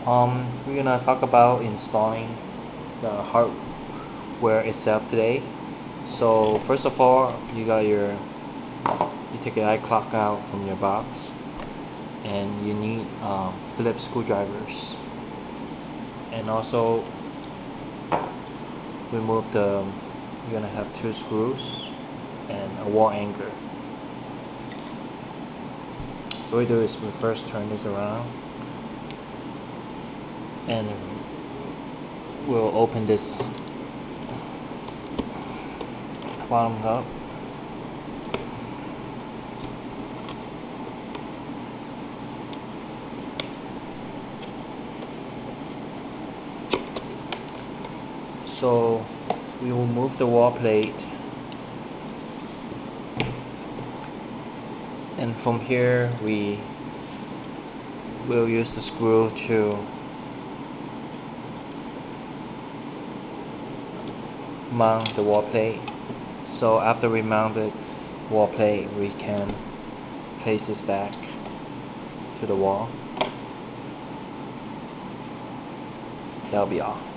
We're gonna talk about installing the hardware itself today. So first of all, you take your iClock out from your box, and you need Phillips screwdrivers, and also you're gonna have 2 screws and a wall anchor. So what we do is we first turn this around, and we'll open this bottom up. So we will move the wall plate, and from here we will use the screw to mount the wall plate. So after we mount the wall plate, we can place this back to the wall. That'll be all.